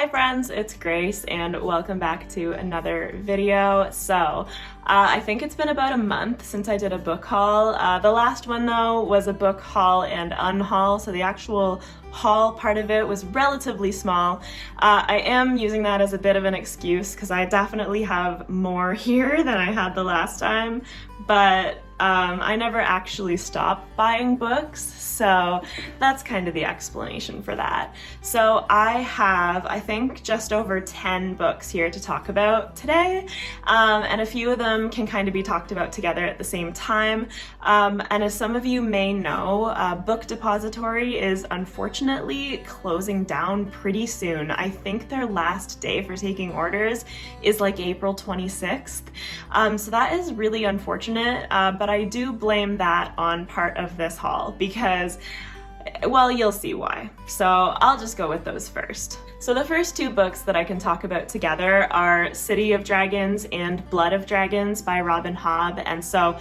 Hi friends, it's Grace and welcome back to another video. So I think it's been about a month since I did a book haul. The last one though was a book haul and unhaul, so the actual haul part of it was relatively small. I am using that as a bit of an excuse because I definitely have more here than I had the last time, but I never actually stopped buying books, so that's kind of the explanation for that. So I have, I think, just over 10 books here to talk about today, and a few of them can kind of be talked about together at the same time. And as some of you may know, Book Depository is unfortunately closing down pretty soon. I think their last day for taking orders is like April 26th. So that is really unfortunate, but I do blame that on part of this haul because, well, you'll see why. So I'll just go with those first. So the first two books that I can talk about together are City of Dragons and Blood of Dragons by Robin Hobb. And so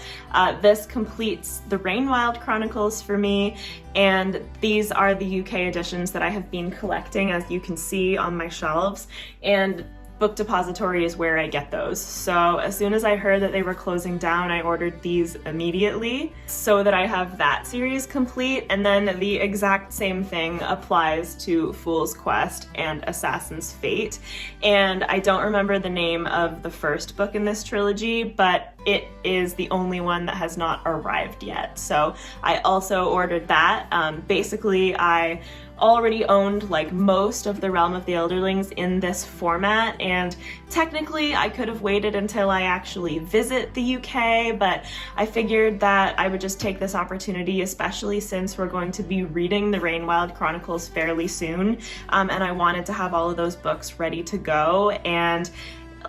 this completes the Rainwild Chronicles for me. And these are the UK editions that I have been collecting, as you can see on my shelves. And Book Depository is where I get those. So as soon as I heard that they were closing down, I ordered these immediately so that I have that series complete. And then the exact same thing applies to Fool's Quest and Assassin's Fate. And I don't remember the name of the first book in this trilogy, but it is the only one that has not arrived yet. So I also ordered that. Basically, I already owned like most of the Realm of the Elderlings in this format, and technically I could have waited until I actually visit the UK, but I figured that I would just take this opportunity, especially since we're going to be reading the Rainwild Chronicles fairly soon, and I wanted to have all of those books ready to go. And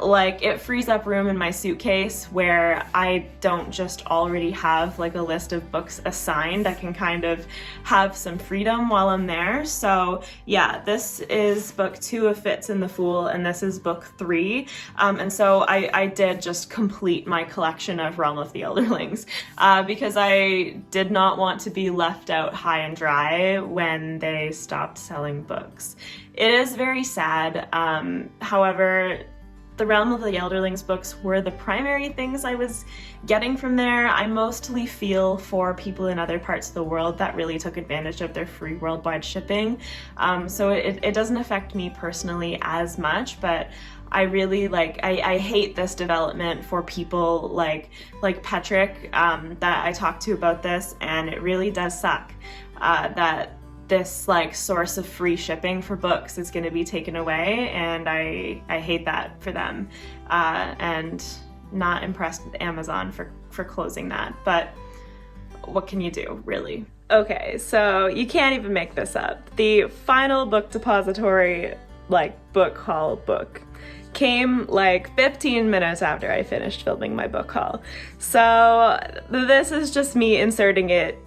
like, it frees up room in my suitcase where I don't just already have like a list of books assigned. I can kind of have some freedom while I'm there. So yeah, this is book 2 of Fitz and the Fool, and this is book 3. And so I did just complete my collection of Realm of the Elderlings because I did not want to be left out high and dry when they stopped selling books. It is very sad. However, the Realm of the Elderlings books were the primary things I was getting from there. I mostly feel for people in other parts of the world that really took advantage of their free worldwide shipping. So it doesn't affect me personally as much, but I really I hate this development for people like Patrick that I talked to about this, and it really does suck that this like source of free shipping for books is going to be taken away, and I hate that for them, and not impressed with Amazon for closing that, but what can you do, really? Okay, so you can't even make this up. The final Book Depository book haul book came like 15 minutes after I finished filming my book haul. So this is just me inserting it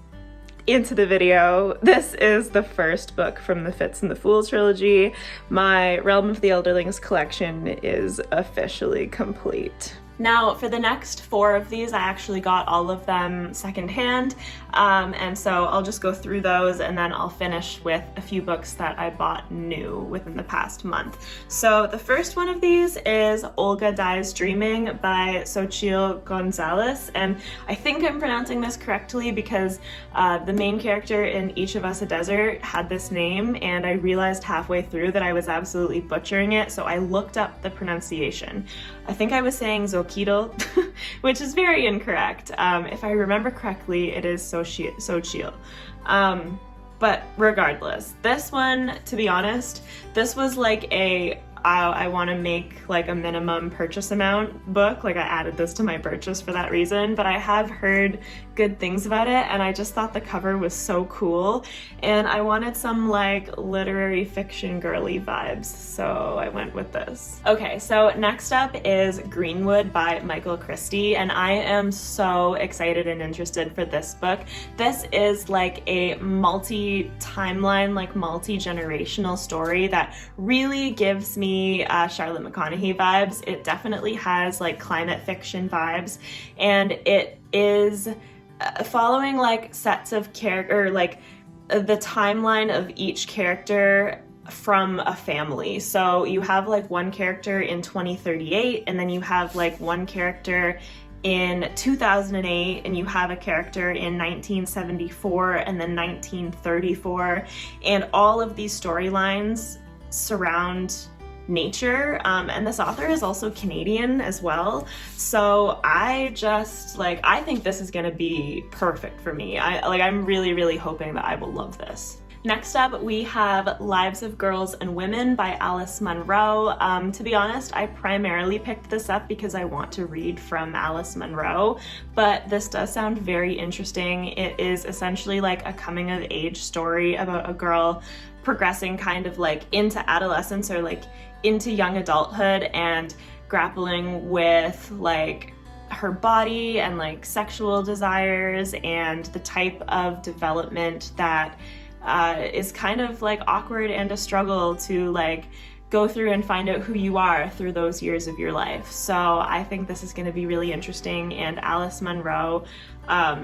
into the video. This is the first book from the Fitz and the Fool trilogy. My Realm of the Elderlings collection is officially complete. Now, for the next 4 of these, I actually got all of them secondhand, and so I'll just go through those, and then I'll finish with a few books that I bought new within the past month. So the first one of these is Olga Dies Dreaming by Xochitl Gonzalez, and I think I'm pronouncing this correctly because the main character in Each of Us a Desert had this name, and I realized halfway through that I was absolutely butchering it, so I looked up the pronunciation. I think I was saying Xochitl, which is very incorrect. If I remember correctly, it is Xochitl. But regardless, this one, to be honest, this was like a I want to make like a minimum purchase amount book. Like, I added this to my purchase for that reason, but I have heard good things about it, and I just thought the cover was so cool, and I wanted some like literary fiction girly vibes, so I went with this. Okay, so next up is Greenwood by Michael Christie, and I am so excited and interested for this book. This is like a multi-timeline, like multi-generational story that really gives me Charlotte McConaughey vibes. It definitely has like climate fiction vibes, and it is following like sets of character, like the timeline of each character from a family. So you have like one character in 2038, and then you have like one character in 2008, and you have a character in 1974 and then 1934, and all of these storylines surround nature, and this author is also Canadian as well, so I think this is gonna be perfect for me. I'm really hoping that I will love this. Next up, we have Lives of Girls and Women by Alice Munro. To be honest, I primarily picked this up because I want to read from Alice Munro, but this does sound very interesting. It is essentially like a coming of age story about a girl progressing kind of like into adolescence or like into young adulthood and grappling with like her body and like sexual desires and the type of development that is kind of like awkward and a struggle to like go through and find out who you are through those years of your life. So I think this is going to be really interesting, and Alice Munro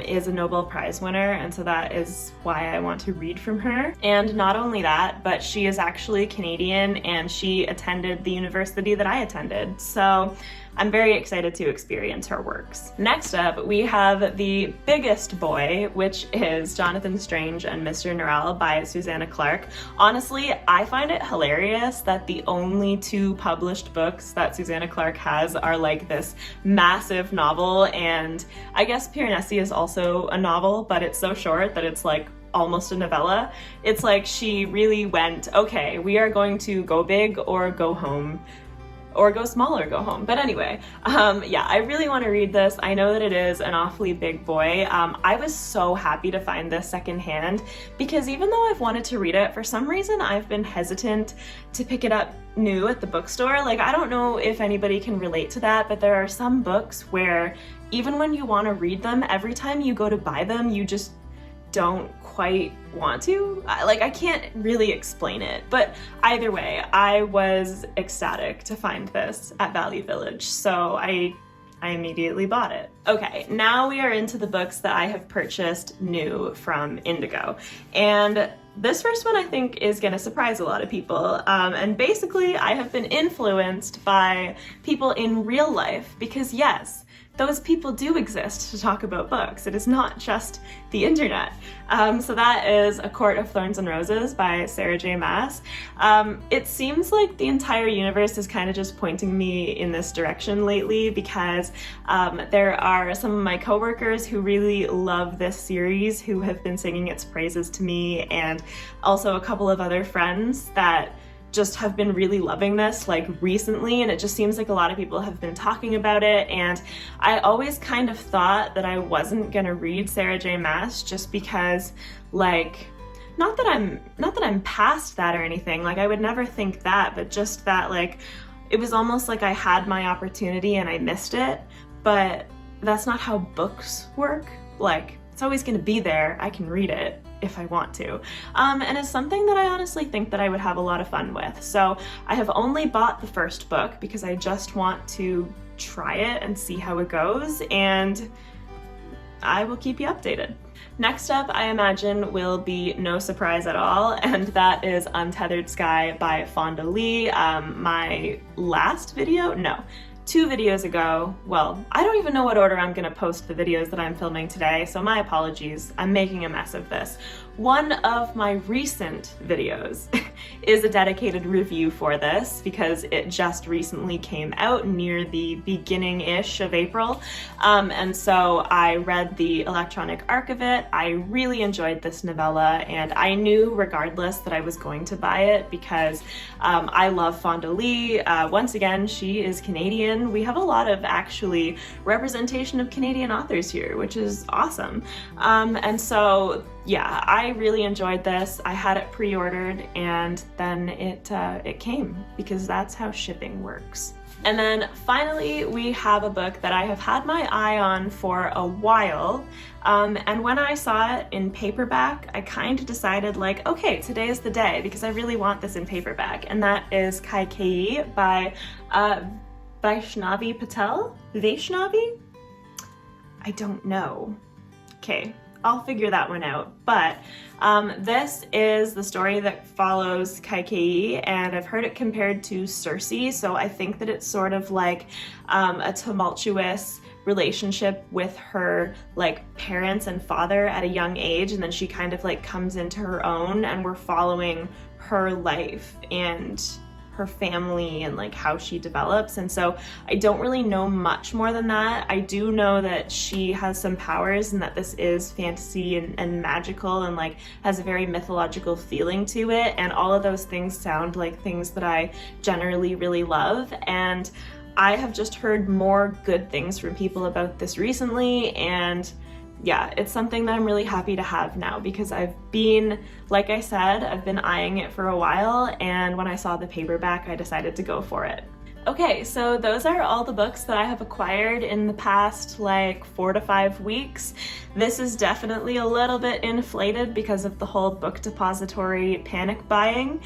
is a Nobel Prize winner, and so that is why I want to read from her. And not only that, but she is actually Canadian and she attended the university that I attended. So I'm very excited to experience her works. Next up, we have The Biggest Boy, which is Jonathan Strange and Mr. Norrell by Susanna Clarke. Honestly, I find it hilarious that the only two published books that Susanna Clarke has are like this massive novel, and I guess Piranesi is also a novel, but it's so short that it's like almost a novella. It's like she really went, okay, we are going to go big or go home, or go small or go home. But anyway, yeah, I really want to read this. I know that it is an awfully big boy. I was so happy to find this secondhand because even though I've wanted to read it, for some reason I've been hesitant to pick it up new at the bookstore. Like, I don't know if anybody can relate to that, but there are some books where even when you want to read them, every time you go to buy them, you just don't quite want to. I can't really explain it, but either way, I was ecstatic to find this at Value Village, so I immediately bought it. Okay, now we are into the books that I have purchased new from Indigo, and this first one I think is gonna surprise a lot of people, and basically I have been influenced by people in real life because yes, those people do exist to talk about books. It is not just the internet. So that is A Court of Thorns and Roses by Sarah J. Maas. It seems like the entire universe is kind of just pointing me in this direction lately because there are some of my coworkers who really love this series who have been singing its praises to me, and also a couple of other friends that just have been really loving this like recently, and it just seems like a lot of people have been talking about it, and I always kind of thought that I wasn't gonna read Sarah J. Maas just because, like, not that I'm past that or anything, like I would never think that, but just that like it was almost like I had my opportunity and I missed it. But that's not how books work. Like, it's always gonna be there, I can read it if I want to. And it's something that I honestly think that I would have a lot of fun with. So I have only bought the first book because I just want to try it and see how it goes, and I will keep you updated. Next up, I imagine, will be no surprise at all, and that is Untethered Sky by Fonda Lee. My last video? No. 2 videos ago, well, I don't even know what order I'm gonna post the videos that I'm filming today, so my apologies, I'm making a mess of this. One of my recent videos is a dedicated review for this because it just recently came out near the beginning-ish of April, and so I read the electronic arc of it. I really enjoyed this novella, and I knew regardless that I was going to buy it because I love Fonda Lee. Once again, she is Canadian. We have a lot of actually representation of Canadian authors here, which is awesome. And so yeah, I really enjoyed this. I had it pre-ordered and then it came because that's how shipping works. And then finally, we have a book that I have had my eye on for a while. And when I saw it in paperback, I kind of decided like, okay, today is the day because I really want this in paperback. And that is Kaikeyi by Vaishnavi Patel? Vaishnavi? I don't know. Okay, I'll figure that one out. But this is the story that follows Kaikeyi, and I've heard it compared to Circe, so I think that it's sort of like a tumultuous relationship with her like parents and father at a young age, and then she kind of like comes into her own, and we're following her life and her family and like how she develops. And so I don't really know much more than that. I do know that she has some powers and that this is fantasy and magical and like has a very mythological feeling to it, and all of those things sound like things that I generally really love. And I have just heard more good things from people about this recently, and yeah, it's something that I'm really happy to have now, because I've been, like I said, I've been eyeing it for a while, and when I saw the paperback, I decided to go for it. Okay, so those are all the books that I have acquired in the past like 4 to 5 weeks. This is definitely a little bit inflated because of the whole book depository panic buying,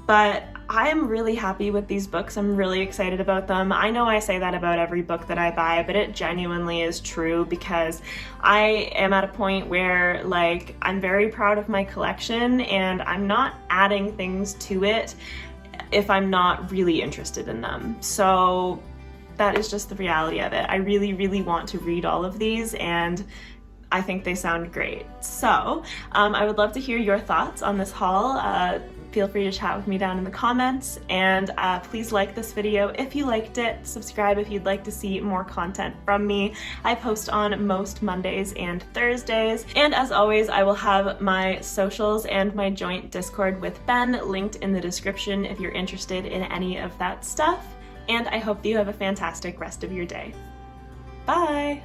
but I'm really happy with these books. I'm really excited about them. I know I say that about every book that I buy, but it genuinely is true, because I am at a point where like I'm very proud of my collection and I'm not adding things to it if I'm not really interested in them. So that is just the reality of it. I really, really want to read all of these, and I think they sound great. So I would love to hear your thoughts on this haul. Feel free to chat with me down in the comments, and please like this video if you liked it. Subscribe if you'd like to see more content from me. I post on most Mondays and Thursdays, and as always, I will have my socials and my joint Discord with Ben linked in the description if you're interested in any of that stuff. And I hope that you have a fantastic rest of your day. Bye!